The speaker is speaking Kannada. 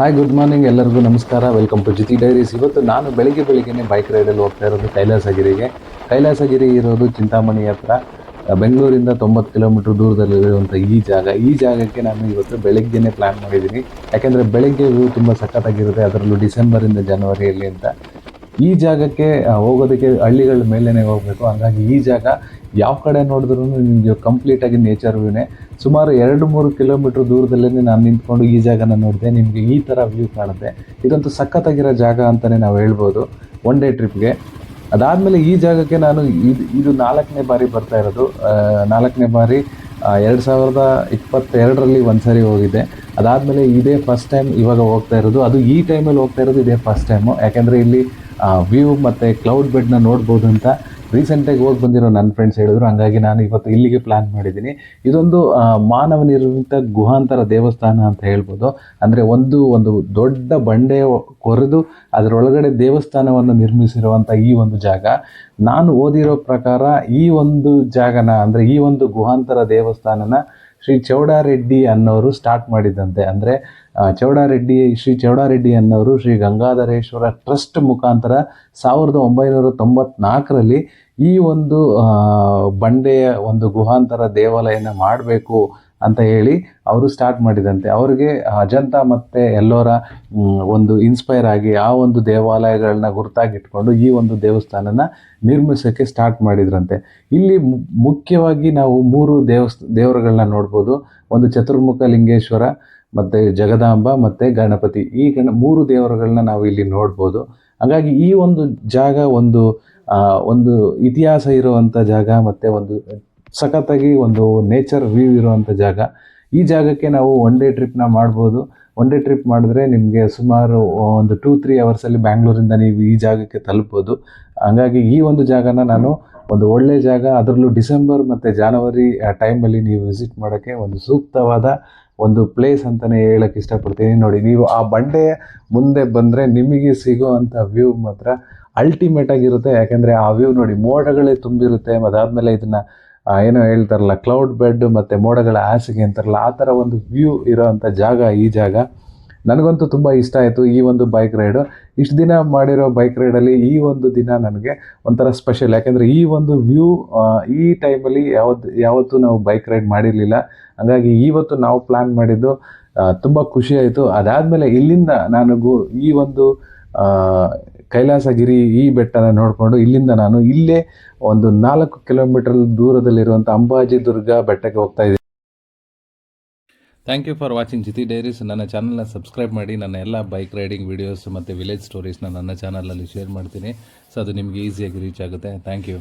ಹಾಯ್, ಗುಡ್ ಮಾರ್ನಿಂಗ್ ಎಲ್ಲರಿಗೂ ನಮಸ್ಕಾರ. Welcome to Jithi diaries. ಇವತ್ತು ನಾನು ಬೆಳಿಗ್ಗೆನೇ ಬೈಕ್ ರೈಡಲ್ಲಿ ಹೋಗ್ತಾ ಇರೋದು ಕೈಲಾಸಗಿರಿಗೆ. ಕೈಲಾಸಗಿರಿ ಇರೋದು ಚಿಂತಾಮಣಿ ಹತ್ರ, ಬೆಂಗಳೂರಿಂದ 90 ಕಿಲೋಮೀಟ್ರ್ ದೂರದಲ್ಲಿರುವಂಥ ಈ ಜಾಗಕ್ಕೆ ನಾನು ಇವತ್ತು ಬೆಳಗ್ಗೆನೇ ಪ್ಲ್ಯಾನ್ ಮಾಡಿದ್ದೀನಿ. ಯಾಕೆಂದರೆ ಬೆಳಗ್ಗೆ ವ್ಯೂ ತುಂಬ ಸಖತ್ತಾಗಿರುತ್ತೆ, ಅದರಲ್ಲೂ ಡಿಸೆಂಬರಿಂದ ಜನವರಿಯಲ್ಲಿ ಅಂತ. ಈ ಜಾಗಕ್ಕೆ ಹೋಗೋದಕ್ಕೆ ಹಳ್ಳಿಗಳ ಮೇಲೇ ಹೋಗಬೇಕು. ಹಾಗಾಗಿ ಈ ಜಾಗ ಯಾವ ಕಡೆ ನೋಡಿದ್ರೂ ನಿಮಗೆ ಕಂಪ್ಲೀಟಾಗಿ ನೇಚರ್ ವ್ಯೂನೇ. ಸುಮಾರು 2-3 ಕಿಲೋಮೀಟ್ರ್ ದೂರದಲ್ಲೇ ನಾನು ನಿಂತ್ಕೊಂಡು ಈ ಜಾಗನ ನೋಡಿದೆ. ನಿಮಗೆ ಈ ಥರ ವ್ಯೂ ಕಾಣುತ್ತೆ. ಇದಂತೂ ಸಖತ್ತಾಗಿರೋ ಜಾಗ ಅಂತಲೇ ನಾವು ಹೇಳ್ಬೋದು ಒನ್ ಡೇ ಟ್ರಿಪ್ಗೆ. ಅದಾದಮೇಲೆ ಈ ಜಾಗಕ್ಕೆ ನಾನು ಇದು 4ನೇ ಬಾರಿ ಬರ್ತಾ ಇರೋದು. 4ನೇ ಬಾರಿ 2022ರಲ್ಲಿ ಒಂದು ಸರಿ ಹೋಗಿದ್ದೆ. ಅದಾದಮೇಲೆ ಇದೇ ಫಸ್ಟ್ ಟೈಮ್ ಇವಾಗ ಹೋಗ್ತಾ ಇರೋದು. ಅದು ಈ ಟೈಮಲ್ಲಿ ಹೋಗ್ತಾ ಇರೋದು ಇದೇ ಫಸ್ಟ್ ಟೈಮು. ಯಾಕೆಂದರೆ ಇಲ್ಲಿ ವ್ಯೂ ಮತ್ತು ಕ್ಲೌಡ್ ಬೆಡ್ನ ನೋಡ್ಬೋದು ಅಂತ ರೀಸೆಂಟಾಗಿ ಹೋಗಿ ಬಂದಿರೋ ನನ್ನ ಫ್ರೆಂಡ್ಸ್ ಹೇಳಿದ್ರು. ಹಾಗಾಗಿ ನಾನು ಇವತ್ತು ಇಲ್ಲಿಗೆ ಪ್ಲ್ಯಾನ್ ಮಾಡಿದ್ದೀನಿ. ಇದೊಂದು ಮಾನವ ನಿರ್ಮಿತ ಗುಹಾಂತರ ದೇವಸ್ಥಾನ ಅಂತ ಹೇಳ್ಬೋದು. ಅಂದರೆ ಒಂದು ದೊಡ್ಡ ಬಂಡೆ ಕೊರೆದು ಅದರೊಳಗಡೆ ದೇವಸ್ಥಾನವನ್ನು ನಿರ್ಮಿಸಿರುವಂಥ ಈ ಒಂದು ಜಾಗ. ನಾನು ಓದಿರೋ ಪ್ರಕಾರ ಈ ಒಂದು ಜಾಗನ, ಅಂದರೆ ಈ ಒಂದು ಗುಹಾಂತರ ದೇವಸ್ಥಾನನ ಶ್ರೀ ಚೌಡಾರೆಡ್ಡಿ ಅನ್ನೋರು ಸ್ಟಾರ್ಟ್ ಮಾಡಿದ್ದಂತೆ. ಅಂದರೆ ಶ್ರೀ ಚೌಡಾರೆಡ್ಡಿ ಅನ್ನೋರು ಶ್ರೀ ಗಂಗಾಧರೇಶ್ವರ ಟ್ರಸ್ಟ್ ಮುಖಾಂತರ 1994ರಲ್ಲಿ ಈ ಒಂದು ಬಂಡೆಯ ಒಂದು ಗುಹಾಂತರ ದೇವಾಲಯನ ಮಾಡಬೇಕು ಅಂತ ಹೇಳಿ ಅವರು ಸ್ಟಾರ್ಟ್ ಮಾಡಿದಂತೆ. ಅವ್ರಿಗೆ ಅಜಂತಾ ಮತ್ತು ಎಲ್ಲೋರ ಒಂದು ಇನ್ಸ್ಪೈರ್ ಆಗಿ ಆ ಒಂದು ದೇವಾಲಯಗಳನ್ನ ಗುರುತಾಗಿಟ್ಕೊಂಡು ಈ ಒಂದು ದೇವಸ್ಥಾನನ ನಿರ್ಮಿಸೋಕ್ಕೆ ಸ್ಟಾರ್ಟ್ ಮಾಡಿದ್ರಂತೆ. ಇಲ್ಲಿ ಮುಖ್ಯವಾಗಿ ನಾವು 3 ದೇವರುಗಳನ್ನ ನೋಡ್ಬೋದು. ಒಂದು ಚತುರ್ಮುಖ ಲಿಂಗೇಶ್ವರ, ಮತ್ತು ಜಗದಾಂಬ ಮತ್ತು ಗಣಪತಿ. ಈ 3 ದೇವರುಗಳನ್ನ ನಾವು ಇಲ್ಲಿ ನೋಡ್ಬೋದು. ಹಾಗಾಗಿ ಈ ಒಂದು ಜಾಗ ಒಂದು ಇತಿಹಾಸ ಇರುವಂಥ ಜಾಗ, ಮತ್ತು ಒಂದು ಸಖತ್ತಾಗಿ ಒಂದು ನೇಚರ್ ವ್ಯೂ ಇರುವಂಥ ಜಾಗ. ಈ ಜಾಗಕ್ಕೆ ನಾವು ಒನ್ ಡೇ ಟ್ರಿಪ್ನ ಮಾಡ್ಬೋದು. ಒನ್ ಡೇ ಟ್ರಿಪ್ ಮಾಡಿದ್ರೆ ನಿಮಗೆ ಸುಮಾರು ಒಂದು 2-3 ಅವರ್ಸಲ್ಲಿ ಬ್ಯಾಂಗ್ಳೂರಿಂದ ನೀವು ಈ ಜಾಗಕ್ಕೆ ತಲುಪ್ಬೋದು. ಹಾಗಾಗಿ ಈ ಒಂದು ಜಾಗನ ನಾನು ಒಂದು ಒಳ್ಳೆಯ ಜಾಗ, ಅದರಲ್ಲೂ ಡಿಸೆಂಬರ್ ಮತ್ತು ಜನವರಿ ಟೈಮಲ್ಲಿ ನೀವು ವಿಸಿಟ್ ಮಾಡೋಕ್ಕೆ ಒಂದು ಸೂಕ್ತವಾದ ಒಂದು ಪ್ಲೇಸ್ ಅಂತಲೇ ಹೇಳೋಕ್ಕೆ ಇಷ್ಟಪಡ್ತೀನಿ. ನೋಡಿ, ನೀವು ಆ ಬಂಡೆಯ ಮುಂದೆ ಬಂದರೆ ನಿಮಗೆ ಸಿಗೋವಂಥ ವ್ಯೂ ಮಾತ್ರ ಅಲ್ಟಿಮೇಟ್ ಆಗಿರುತ್ತೆ. ಯಾಕೆಂದರೆ ಆ ವ್ಯೂ ನೋಡಿ, ಮೋಡಗಳೇ ತುಂಬಿರುತ್ತೆ. ಅದಾದಮೇಲೆ ಇದನ್ನು ಏನೋ ಹೇಳ್ತಾರಲ್ಲ, ಕ್ಲೌಡ್ ಬೆಡ್ ಮತ್ತು ಮೋಡಗಳ ಹಾಸಿಗೆ ಅಂತಾರಲ್ಲ, ಆ ಥರ ಒಂದು ವ್ಯೂ ಇರೋವಂಥ ಜಾಗ ಈ ಜಾಗ. ನನಗಂತೂ ತುಂಬ ಇಷ್ಟ ಆಯಿತು ಈ ಒಂದು ಬೈಕ್ ರೈಡು. ಇಷ್ಟು ದಿನ ಮಾಡಿರೋ ಬೈಕ್ ರೈಡಲ್ಲಿ ಈ ಒಂದು ದಿನ ನನಗೆ ಒಂಥರ ಸ್ಪೆಷಲ್. ಯಾಕೆಂದರೆ ಈ ಒಂದು ವ್ಯೂ ಈ ಟೈಮಲ್ಲಿ ಯಾವತ್ತೂ ನಾವು ಬೈಕ್ ರೈಡ್ ಮಾಡಿರಲಿಲ್ಲ. ಹಾಗಾಗಿ ಇವತ್ತು ನಾವು ಪ್ಲ್ಯಾನ್ ಮಾಡಿದ್ದು ತುಂಬ ಖುಷಿಯಾಯಿತು. ಅದಾದಮೇಲೆ ಇಲ್ಲಿಂದ ನನಗೂ ಈ ಒಂದು ಕೈಲಾಸಗಿರಿ ಈ ಬೆಟ್ಟನ ನೋಡಿಕೊಂಡು ಇಲ್ಲಿಂದ ನಾನು ಇಲ್ಲೇ ಒಂದು 4 ಕಿಲೋಮೀಟರ್ ದೂರದಲ್ಲಿರುವಂಥ ಅಂಬಾಜಿ ದುರ್ಗ ಬೆಟ್ಟಕ್ಕೆ ಹೋಗ್ತಾ ಇದ್ದೀನಿ. Thank you for watching Jithi diaries. ನನ್ನ ಚಾನಲ್ನ ಸಬ್ಸ್ಕ್ರೈಬ್ ಮಾಡಿ. ನನ್ನ ಎಲ್ಲ ಬೈಕ್ ರೈಡಿಂಗ್ ವೀಡಿಯೋಸ್ ಮತ್ತು ವಿಲೇಜ್ ಸ್ಟೋರೀಸ್ನ ನನ್ನ ಚಾನಲಲ್ಲಿ ಶೇರ್ ಮಾಡ್ತೀನಿ. ಸೊ ಅದು ನಿಮಗೆ ಈಸಿಯಾಗಿ ರೀಚ್ ಆಗುತ್ತೆ. Thank you.